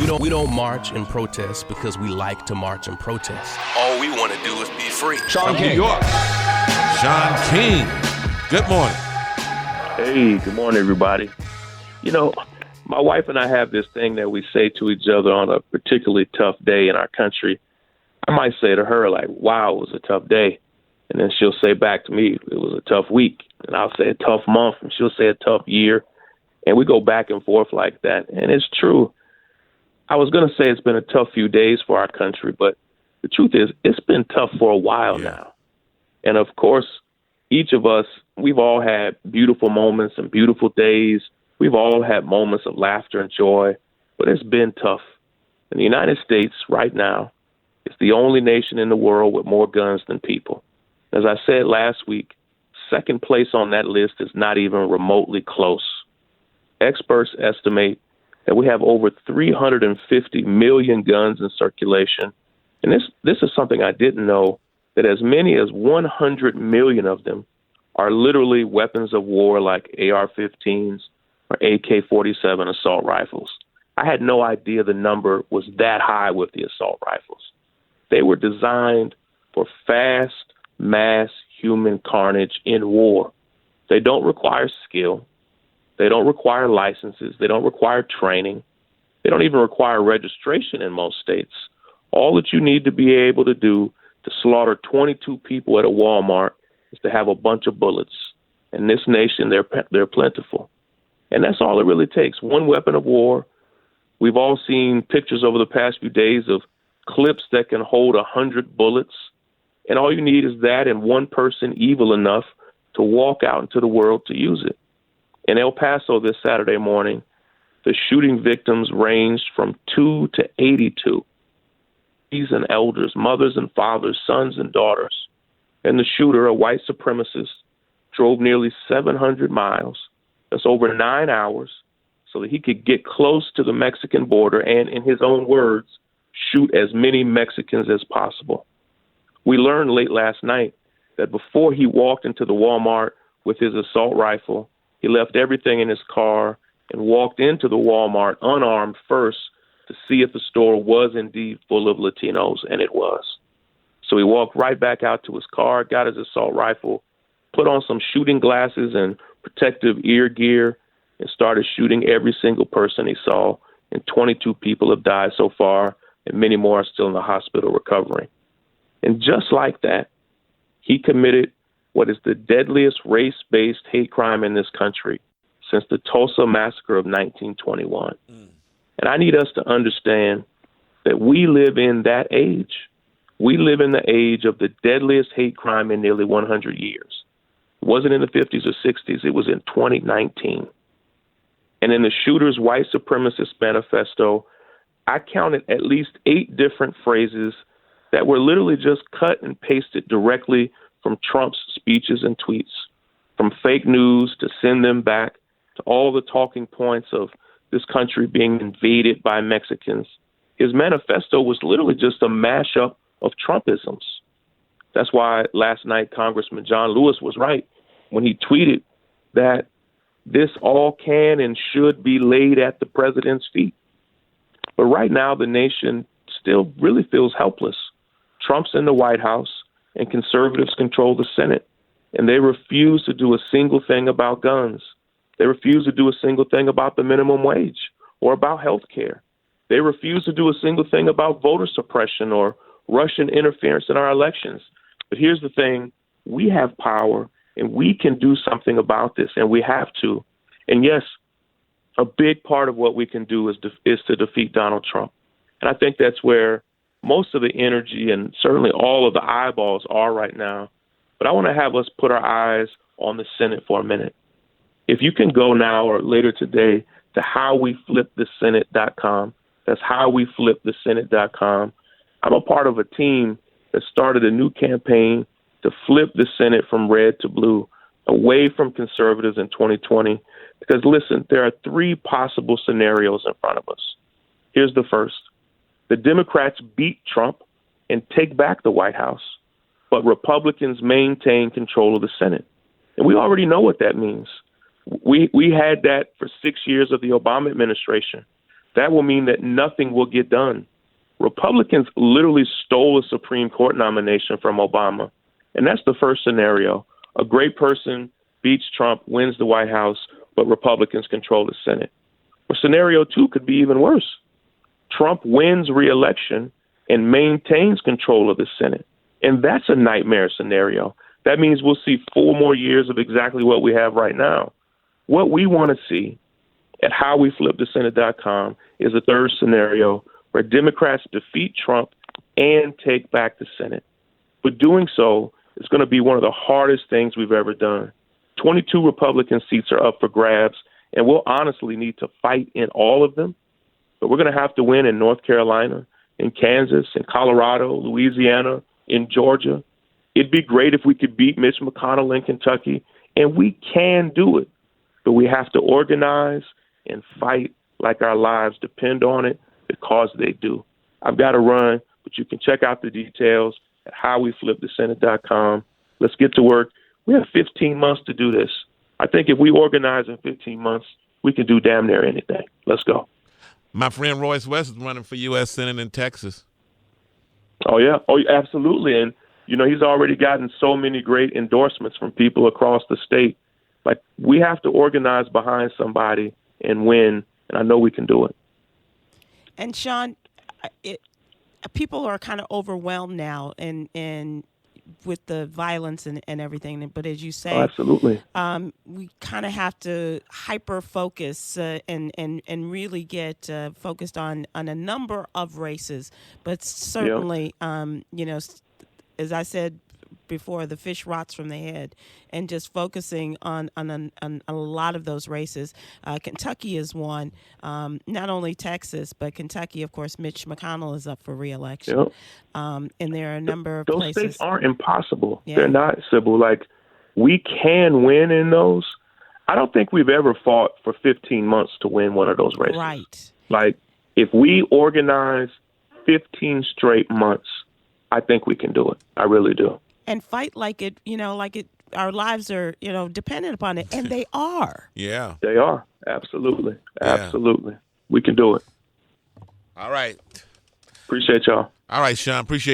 We don't march and protest because we like to march and protest. All we want to do is be free. Shaun King. New York. Shaun King. Good morning. Hey, good morning, everybody. You know, my wife and I have this thing that we say to each other on a particularly tough day in our country. I might say to her, like, wow, it was a tough day. And then she'll say back to me, it was a tough week. And I'll say a tough month, and she'll say a tough year. And we go back and forth like that. And it's true. I was going to say it's been a tough few days for our country, but the truth is it's been tough for a while now. And, of course, each of us, we've all had beautiful moments and beautiful days. We've all had moments of laughter and joy, but it's been tough. And the United States right now is the only nation in the world with more guns than people. As I said last week, second place on that list is not even remotely close. Experts estimate that we have over 350 million guns in circulation. And this is something I didn't know, that as many as 100 million of them are literally weapons of war like AR-15s or AK-47 assault rifles. I had no idea the number was that high with the assault rifles. They were designed for fast, mass human carnage in war. They don't require skill. They don't require licenses. They don't require training. They don't even require registration in most states. All that you need to be able to do to slaughter 22 people at a Walmart is to have a bunch of bullets. In this nation, they're plentiful. And that's all it really takes. One weapon of war. We've all seen pictures over the past few days of clips that can hold 100 bullets. And all you need is that and one person evil enough to walk out into the world to use it. In El Paso this Saturday morning, the shooting victims ranged from 2 to 82. These and elders, mothers and fathers, sons and daughters. And the shooter, a white supremacist, drove nearly 700 miles. That's over 9 hours, so that he could get close to the Mexican border and, in his own words, shoot as many Mexicans as possible. We learned late last night that before he walked into the Walmart with his assault rifle, he left everything in his car and walked into the Walmart unarmed first to see if the store was indeed full of Latinos, and it was. So he walked right back out to his car, got his assault rifle, put on some shooting glasses and protective ear gear, and started shooting every single person he saw. And 22 people have died so far, and many more are still in the hospital recovering. And just like that, he committed what is the deadliest race-based hate crime in this country since the Tulsa Massacre of 1921. And I need us to understand that we live in that age. We live in the age of the deadliest hate crime in nearly 100 years. It wasn't in the 50s or 60s. It was in 2019. And in the shooter's white supremacist manifesto, I counted at least 8 different phrases that were literally just cut and pasted directly from Trump's speeches and tweets, from fake news to send them back to all the talking points of this country being invaded by Mexicans. His manifesto was literally just a mashup of Trumpisms. That's why last night Congressman John Lewis was right when he tweeted that this all can and should be laid at the president's feet. But right now, the nation still really feels helpless. Trump's in the White House, and conservatives control the Senate, and they refuse to do a single thing about guns. They refuse to do a single thing about the minimum wage or about health care. They refuse to do a single thing about voter suppression or Russian interference in our elections. But here's the thing. We have power, and we can do something about this, and we have to. And yes, a big part of what we can do is to defeat Donald Trump. And I think that's where most of the energy and certainly all of the eyeballs are right now. But I want to have us put our eyes on the Senate for a minute. If you can go now or later today to howweflipthesenate.com, that's howweflipthesenate.com. I'm a part of a team that started a new campaign to flip the Senate from red to blue, away from conservatives in 2020. Because, listen, there are 3 possible scenarios in front of us. Here's the first. The Democrats beat Trump and take back the White House, but Republicans maintain control of the Senate. And we already know what that means. We had that for 6 years of the Obama administration. that will mean that nothing will get done. Republicans literally stole a Supreme Court nomination from Obama. And that's the first scenario. A great person beats Trump, wins the White House, but Republicans control the Senate. Or scenario 2 could be even worse. Trump wins re-election and maintains control of the Senate. And that's a nightmare scenario. That means we'll see 4 more years of exactly what we have right now. What we want to see at howweflipthesenate.com is a third scenario where Democrats defeat Trump and take back the Senate. But doing so is going to be one of the hardest things we've ever done. 22 Republican seats are up for grabs, and we'll honestly need to fight in all of them. But we're going to have to win in North Carolina, in Kansas, in Colorado, Louisiana, in Georgia. It'd be great if we could beat Mitch McConnell in Kentucky, and we can do it. But we have to organize and fight like our lives depend on it, because they do. I've got to run, but you can check out the details at howweflipthesenate.com. Let's get to work. We have 15 months to do this. I think if we organize in 15 months, we can do damn near anything. Let's go. My friend Royce West is running for U.S. Senate in Texas. Oh, yeah. Oh, absolutely. And, he's already gotten so many great endorsements from people across the state. Like, we have to organize behind somebody and win, and I know we can do it. And Shaun, people are kind of overwhelmed now, and with the violence and everything. But as you say, absolutely, we kind of have to hyper focus and really get focused on a number of races. But certainly, as I said before, the fish rots from the head, and just focusing on a lot of those races. Kentucky is one, not only Texas, but Kentucky, of course. Mitch McConnell is up for re-election. Yep. And there are a number of those places. States aren't impossible. Yeah. They're not, Sybil. Like, we can win in those. I don't think we've ever fought for 15 months to win one of those races. Right. Like, if we organize 15 straight months, I think we can do it. I really do. And fight like it, our lives are, dependent upon it. And they are. Yeah. They are. Absolutely. Yeah. Absolutely. We can do it. All right. Appreciate y'all. All right, Shaun. Appreciate